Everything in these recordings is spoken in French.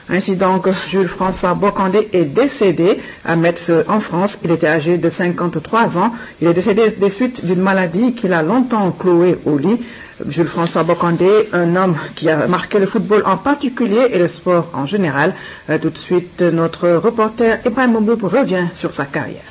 Ainsi donc, Jules-François Bocandé est décédé à Metz en France. Il était âgé de 53 ans. Il est décédé des suites d'une maladie qu'il a longtemps cloué au lit. Jules-François Bocandé, un homme qui a marqué le football en particulier et le sport en général. Tout de suite, notre reporter Ibrahim Mouboub revient sur sa carrière.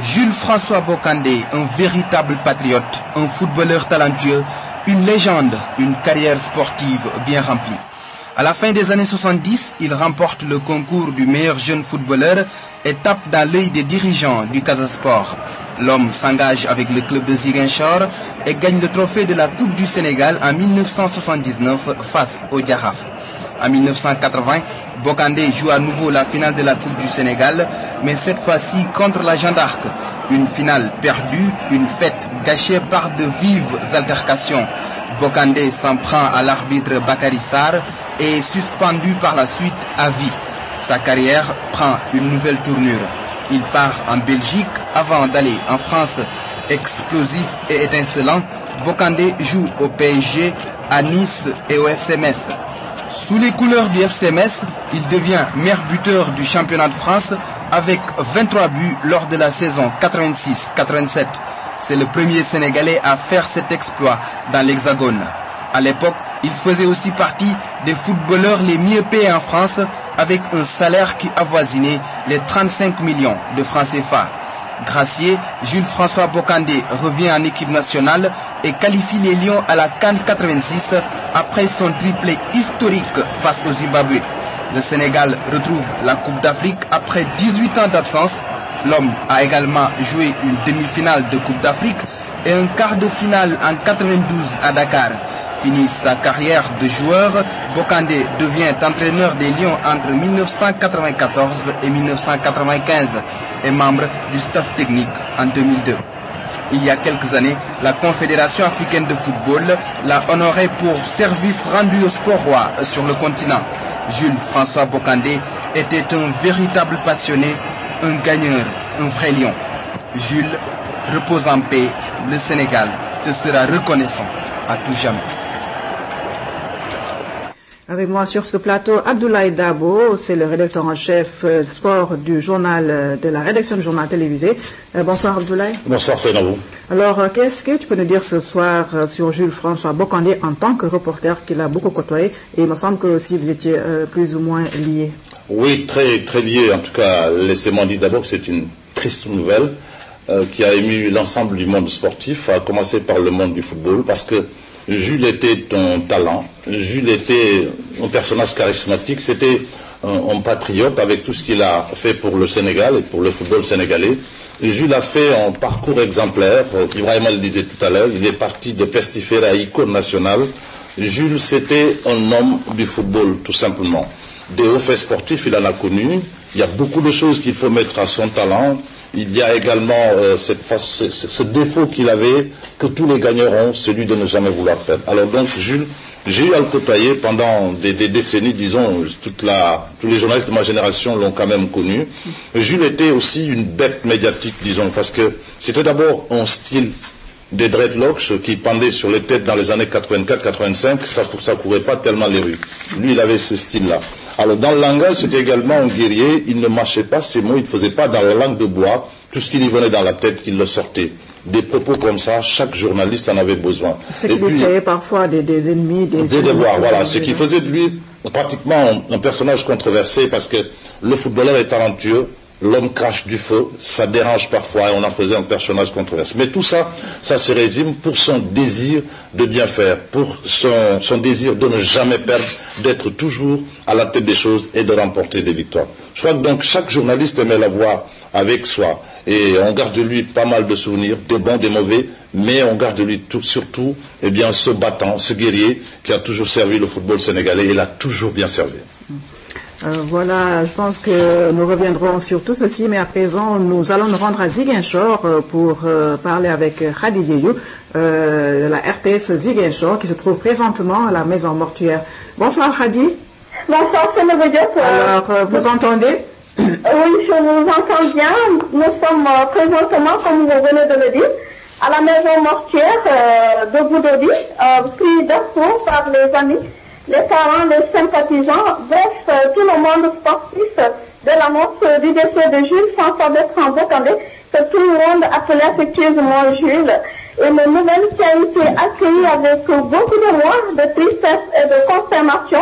Jules-François Bocandé, un véritable patriote, un footballeur talentueux, une légende, une carrière sportive bien remplie. À la fin des années 70, il remporte le concours du meilleur jeune footballeur et tape dans l'œil des dirigeants du Casa Sport. L'homme s'engage avec le club de Ziguinchor et gagne le trophée de la Coupe du Sénégal en 1979 face au Diaraf. En 1980, Bocandé joue à nouveau la finale de la Coupe du Sénégal, mais cette fois-ci contre la Jeanne d'Arc. Une finale perdue, une fête gâchée par de vives altercations. Bocandé s'en prend à l'arbitre Bakary Sarr et est suspendu par la suite à vie. Sa carrière prend une nouvelle tournure. Il part en Belgique avant d'aller en France. Explosif et étincelant, Bocandé joue au PSG, à Nice et au FC Metz. Sous les couleurs du FC Metz, il devient meilleur buteur du championnat de France avec 23 buts lors de la saison 86-87. C'est le premier Sénégalais à faire cet exploit dans l'Hexagone. À l'époque, il faisait aussi partie des footballeurs les mieux payés en France avec un salaire qui avoisinait les 35 millions de francs CFA. Gracié, Jules-François Bocandé revient en équipe nationale et qualifie les Lions à la CAN 86 après son triplé historique face au Zimbabwe. Le Sénégal retrouve la Coupe d'Afrique après 18 ans d'absence. L'homme a également joué une demi-finale de Coupe d'Afrique et un quart de finale en 92 à Dakar. Fini sa carrière de joueur, Bocandé devient entraîneur des Lions entre 1994 et 1995 et membre du staff technique en 2002. Il y a quelques années, la Confédération africaine de football l'a honoré pour service rendu au sport roi sur le continent. Jules-François Bocandé était un véritable passionné, un gagneur, un vrai lion. Jules, repose en paix, le Sénégal te sera reconnaissant à tout jamais. Avec moi sur ce plateau, Abdoulaye Dabo, c'est le rédacteur en chef sport du journal, de la rédaction du journal télévisé. Bonsoir Abdoulaye. Bonsoir Sénabou. Alors, qu'est-ce que tu peux nous dire ce soir sur Jules-François Bocandé en tant que reporter qu'il a beaucoup côtoyé, et il me semble que aussi vous étiez plus ou moins liés. Oui, très, très liés. En tout cas, laissez-moi dire d'abord que c'est une triste nouvelle qui a ému l'ensemble du monde sportif, à commencer par le monde du football, parce que Jules était un talent, Jules était un personnage charismatique, c'était un patriote avec tout ce qu'il a fait pour le Sénégal et pour le football sénégalais. Jules a fait un parcours exemplaire, Ibrahim le disait tout à l'heure, il est parti de pestiféré à icône nationale. Jules, c'était un homme du football, tout simplement. Des hauts faits sportifs, il en a connu. Il y a beaucoup de choses qu'il faut mettre à son talent. Il y a également ce défaut qu'il avait, que tous les gagnants ont, celui de ne jamais vouloir perdre. Alors donc, Jules, j'ai eu à le côtoyer pendant des décennies, disons, tous les journalistes de ma génération l'ont quand même connu. Jules était aussi une bête médiatique, disons, parce que c'était d'abord un style des dreadlocks qui pendaient sur les têtes dans les années 84-85, ça courait pas tellement les rues. Lui, il avait ce style-là. Alors, dans le langage, c'était également un guerrier, il ne mâchait pas ses mots, il ne faisait pas dans la langue de bois, tout ce qui lui venait dans la tête, qu'il le sortait. Des propos comme ça, chaque journaliste en avait besoin. Ce qui lui créait parfois des ennemis, des devoirs, voilà. Ce qui faisait de lui pratiquement un personnage controversé, parce que le footballeur est talentueux, l'homme crache du feu, ça dérange parfois et on en faisait un personnage controversé. Mais tout ça, ça se résume pour son désir de bien faire, pour son désir de ne jamais perdre, d'être toujours à la tête des choses et de remporter des victoires. Je crois que donc chaque journaliste aimait l'avoir avec soi et on garde de lui pas mal de souvenirs, des bons, des mauvais, mais on garde de lui surtout ce battant, ce guerrier qui a toujours servi le football sénégalais et l'a toujours bien servi. Voilà, je pense que nous reviendrons sur tout ceci, mais à présent, nous allons nous rendre à Ziguinchor pour parler avec Khady Diédhiou, de la RTS Ziguinchor, qui se trouve présentement à la maison mortuaire. Bonsoir Khady. Bonsoir Sénabou Diop. Alors, vous entendez? Oui, je vous entends bien. Nous sommes présentement, comme vous venez de le dire, à la maison mortière de Boudodi, pris d'assaut par les amis, les parents, les sympathisants, bref, tout le monde sportif de l'annonce du décès de Jules François Bertrand Bocandé, que tout le monde appelait affectueusement Jules. Et le nouvelle qui a été accueillie avec beaucoup de joie, de tristesse et de consternation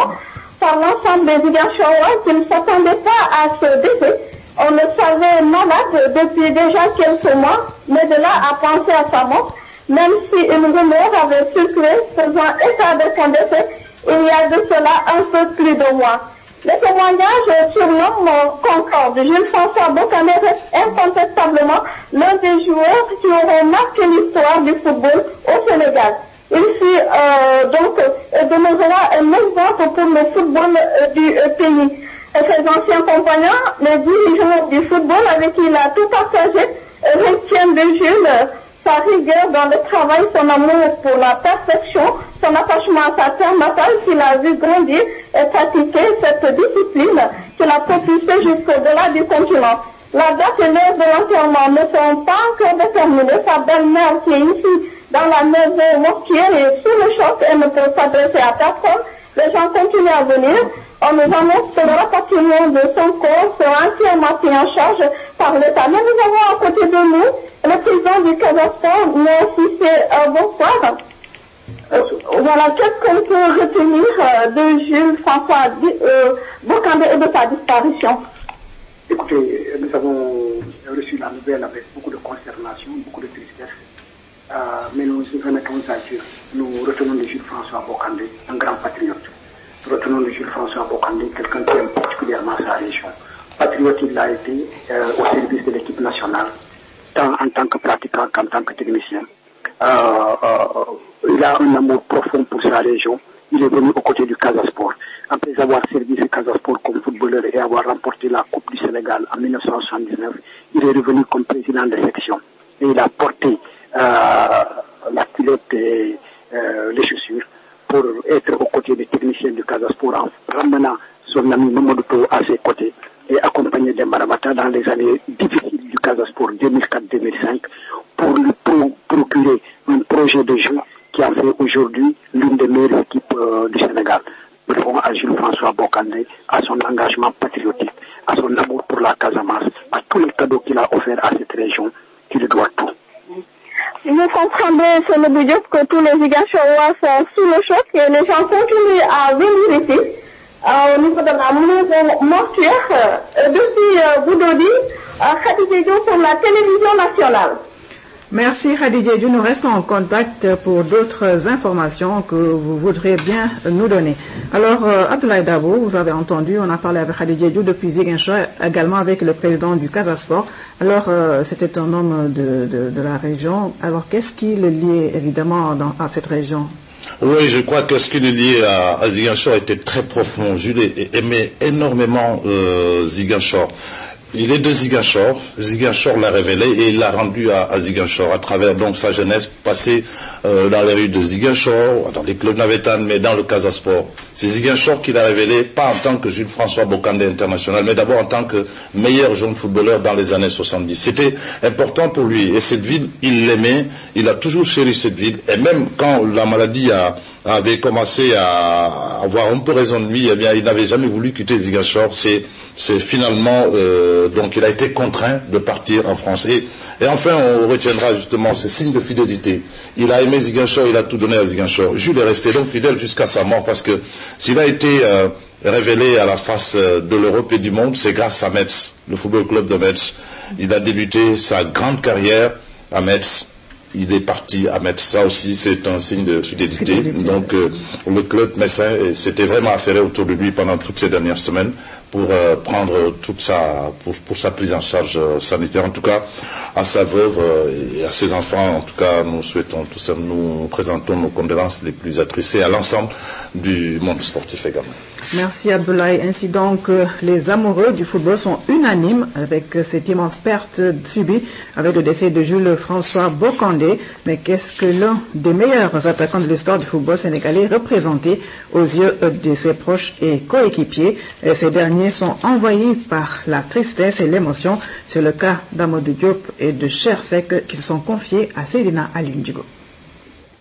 par l'ensemble des Ziguinchorois qui ne s'attendaient pas à ce décès. On le savait malade depuis déjà quelques mois, mais de là à penser à sa mort, même si une rumeur avait circulé faisant état de son décès, il y a de cela un peu plus de mois. Les témoignages sur l'homme concorde Jules François Bocandé reste incontestablement l'un des joueurs qui auront marqué l'histoire du football au Sénégal. Il fut donc demeurera un exemple pour le football du pays. Et ses anciens compagnons, les dirigeants du football avec qui il a tout partagé, retiennent de Jules sa rigueur dans le travail, son amour pour la perfection, son attachement à sa terre natale qu'il a vu grandir et pratiquer cette discipline qu'il a propulsée jusqu'au-delà du continent. La date et l'heure de l'enterrement ne sont pas encore déterminées. Sa belle-mère qui est ici dans la maison mortière est sous le choc et ne peut s'adresser à personne. Les gens continuent à venir. On nous annonce que le rapatriement de son corps sera entièrement pris en charge par l'État. Mais nous avons à côté de nous le président du Kazakhstan, Cissé. Bonsoir. Voilà, qu'est-ce qu'on peut retenir de Jules François Bocandé et de sa disparition? Écoutez, nous avons reçu la nouvelle avec beaucoup de consternation, beaucoup de tristesse. Mais nous remettons à Dieu. Nous retenons de Jules François Bocandé, un grand patriote. Nous retenons de Jules François Bocandé, quelqu'un qui aime particulièrement sa région. Patriote, il a été au service de l'équipe nationale, tant en tant que pratiquant qu'en tant que technicien. Il a un amour profond pour sa région. Il est venu aux côtés du Casasport. Après avoir servi ce Casasport comme footballeur et avoir remporté la Coupe du Sénégal en 1979, il est revenu comme président de section. Et il a porté la culotte et les chaussures pour être aux côtés des techniciens du Casasport en ramenant son ami Mamadou Togo à ses côtés et accompagné des Maramata dans les années difficiles du Casasport 2004-2005 pour lui procurer un projet de jeu qui a fait aujourd'hui l'une des meilleures équipes du Sénégal. Nous devons à Jules François Bocandé, à son engagement patriotique, à son amour pour la Casamance, à tous les cadeaux qu'il a offerts à cette région, qu'il lui doit tout. Vous comprendrez, c'est le budget que tous les Ziguinchorois sont sous le choc et les gens continuent à venir ici, au niveau de la maison mortuaire, depuis Boudodi, Khadija Diop pour la télévision nationale. Merci Khadija Diop, nous restons en contact pour d'autres informations que vous voudrez bien nous donner. Alors, Abdoulaye Dabo, vous avez entendu, on a parlé avec Khadija Diop depuis Ziguinchor, également avec le président du Casasport. Alors, c'était un homme de la région. Alors, qu'est-ce qui le liait évidemment à cette région? Oui, je crois que ce qui le liait à Ziguinchor était très profond. Jules aimait énormément Ziguinchor. Il est de Ziguinchor. Ziguinchor l'a révélé et il l'a rendu à Ziguinchor à travers donc sa jeunesse passée dans les rues de Ziguinchor, dans les clubs navétanes, mais dans le Casasport. C'est Ziguinchor qui l'a révélé, pas en tant que Jules François Bocandé international, mais d'abord en tant que meilleur jeune footballeur dans les années 70. C'était important pour lui et cette ville, il l'aimait, il a toujours chéri cette ville et même quand la maladie avait commencé à avoir un peu raison de lui, eh bien, il n'avait jamais voulu quitter Ziguinchor. C'est finalement donc il a été contraint de partir en France. Et enfin, on retiendra justement ces signes de fidélité. Il a aimé Ziguinchor, il a tout donné à Ziguinchor. Jules est resté donc fidèle jusqu'à sa mort parce que s'il a été révélé à la face de l'Europe et du monde, c'est grâce à Metz, le football club de Metz. Il a débuté sa grande carrière à Metz. Il est parti à Metz. Ça aussi, c'est un signe de fidélité. Donc, le club messin s'était vraiment affairé autour de lui pendant toutes ces dernières semaines pour prendre toute pour sa prise en charge sanitaire. En tout cas, à sa veuve et à ses enfants, en tout cas, nous présentons nos condoléances les plus attristées à l'ensemble du monde sportif également. Merci Abdoulaye. Ainsi donc, les amoureux du football sont unanimes avec cette immense perte subie avec le décès de Jules François Bocandé. Mais qu'est-ce que l'un des meilleurs attaquants de l'histoire du football sénégalais représenté aux yeux de ses proches et coéquipiers? Ces derniers derniers sont envahis par la tristesse et l'émotion. C'est le cas d'Amadou Diop et de Chersek qui se sont confiés à Seydina Ali Ndigo.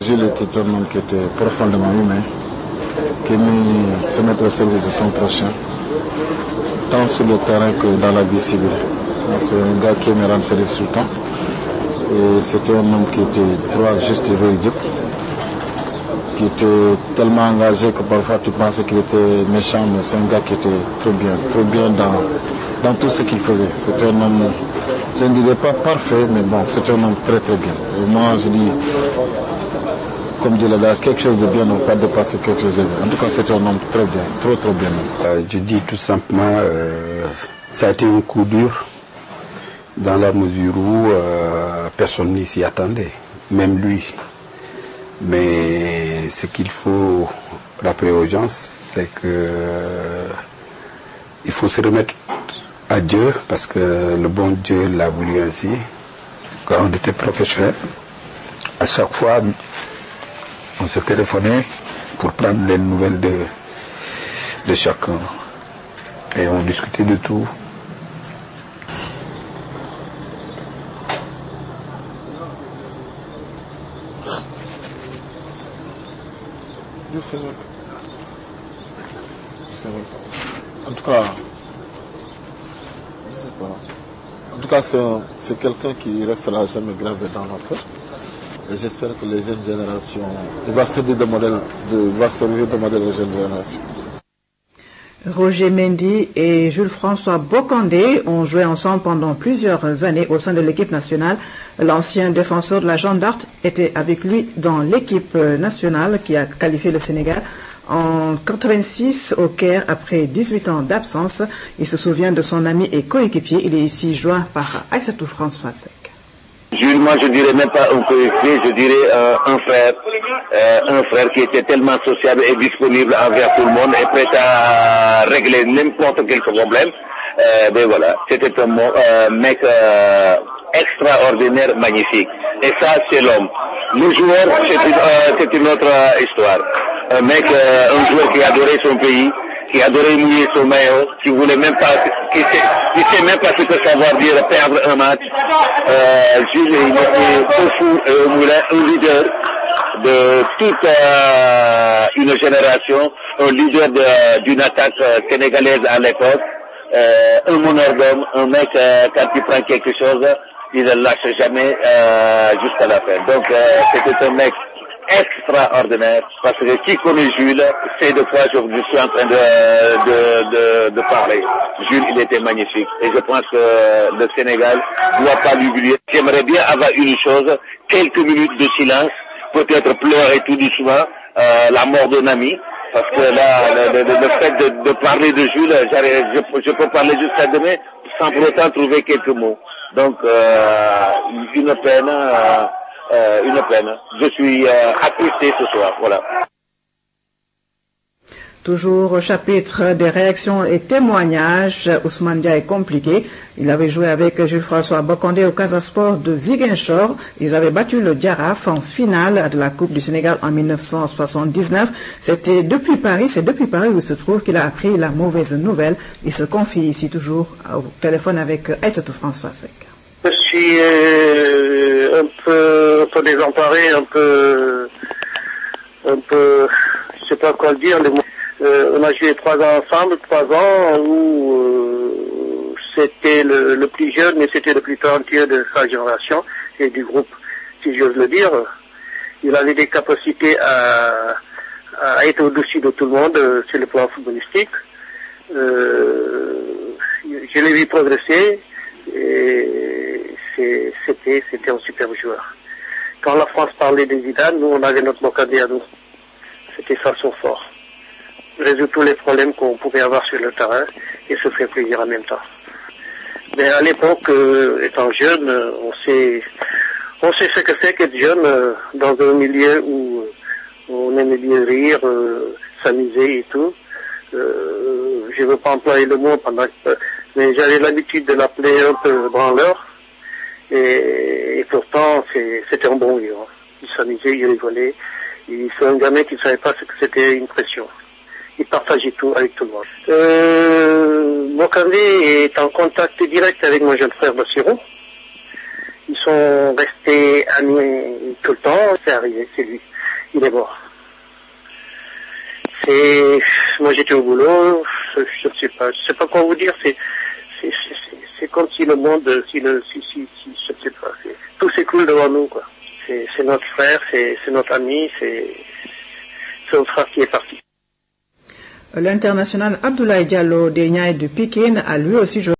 Jules était un homme qui était profondément humain, qui aimait se mettre au service de son prochain, tant sur le terrain que dans la vie civile. C'est un gars qui aimait rendre service tout le temps. Et c'était un homme qui était droit, juste et véridique, qui était tellement engagé que parfois tu pensais qu'il était méchant, mais c'est un gars qui était trop bien dans tout ce qu'il faisait. C'était un homme, je ne dirais pas parfait, mais bon, c'était un homme très bien. Et moi je dis, comme dit l'adage, quelque chose de bien ne peut pas dépasser quelque chose de bien. En tout cas, c'était un homme très bien, trop bien. Je dis tout simplement, ça a été un coup dur, dans la mesure où personne n'y s'y attendait, même lui. Mais ce qu'il faut rappeler aux gens, c'est que il faut se remettre à Dieu, parce que le bon Dieu l'a voulu ainsi. Quand on était professionnel, à chaque fois, on se téléphonait pour prendre les nouvelles de chacun. Et on discutait de tout. Je sais pas. En tout cas, je sais pas. En tout cas, c'est quelqu'un qui restera jamais gravé dans nos cœurs. Et j'espère que les jeunes générations, il va servir de modèle aux jeunes générations. Roger Mendy et Jules François Bokandé ont joué ensemble pendant plusieurs années au sein de l'équipe nationale. L'ancien défenseur de la Jeanne d'Arc était avec lui dans l'équipe nationale qui a qualifié le Sénégal en 86 au Caire après 18 ans d'absence. Il se souvient de son ami et coéquipier. Il est ici joint par Aïssatou François Sek. Jules, moi je dirais même pas un coéquipier, je dirais un frère qui était tellement sociable et disponible envers tout le monde et prêt à régler n'importe quel problème. Ben voilà, c'était un mec extraordinaire, magnifique. Et ça, c'est l'homme. Le joueur, c'est une autre histoire. Un mec, un joueur qui adorait son pays, qui adorait mouiller son maillot, qui voulait même pas, qui sait même pas ce que ça veut dire perdre un match. Jules, il était au fou et au moulin, un leader de toute une génération, un leader d'une attaque sénégalaise à l'époque, un meneur d'homme, un mec quand il prend quelque chose, il ne lâche jamais jusqu'à la fin. Donc c'était un mec extraordinaire, parce que qui connaît Jules, c'est de quoi je suis en train de parler. Jules, il était magnifique. Et je pense que le Sénégal ne doit pas l'oublier. J'aimerais bien avoir une chose, quelques minutes de silence, peut-être pleurer tout doucement la mort d'un ami. Parce que là, le fait de parler de Jules, je peux parler jusqu'à demain sans pour autant trouver quelques mots. Donc, une peine. Je suis attristé ce soir, voilà. Toujours au chapitre des réactions et témoignages, Ousmane Dia est compliqué. Il avait joué avec Jules François Bokandé au Casa Sport de Ziguinchor. Ils avaient battu le Diaraf en finale de la Coupe du Sénégal en 1979. C'est depuis Paris où il se trouve qu'il a appris la mauvaise nouvelle. Il se confie ici toujours au téléphone avec Aïssatou François Sek. Je suis un peu désemparé, un peu, je sais pas quoi dire. On a joué 3 ans ensemble, 3 ans où c'était le plus jeune, mais c'était le plus talentueux de sa génération et du groupe, si j'ose le dire. Il avait des capacités à être au-dessus de tout le monde sur le plan footballistique. Je l'ai vu progresser et c'était un superbe joueur. Quand la France parlait de Zidane, nous on avait notre Bokandé à nous. C'était ça son fort. Résoudre tous les problèmes qu'on pouvait avoir sur le terrain et se faire plaisir en même temps. Mais à l'époque, étant jeune, on sait ce que c'est qu'être jeune dans un milieu où on aimait bien rire, s'amuser et tout. Je veux pas employer le mot mais j'avais l'habitude de l'appeler un peu branleur. Et pourtant, c'était un bon gars. Il s'amusait, il rigolait. C'est un gamin qui ne savait pas ce que c'était une pression. Il partageait tout avec tout le monde. Bokandé est en contact direct avec mon jeune frère Bassirou. Ils sont restés amis tout le temps. C'est arrivé, c'est lui. Il est mort. Moi j'étais au boulot. Je ne sais pas quoi vous dire. C'est comme si le monde, je ne sais pas. Tout s'écoule devant nous, quoi. C'est notre frère, c'est notre ami, c'est notre frère qui est parti. L'international Abdoulaye Diallo des Niayes de Pikine a lui aussi joué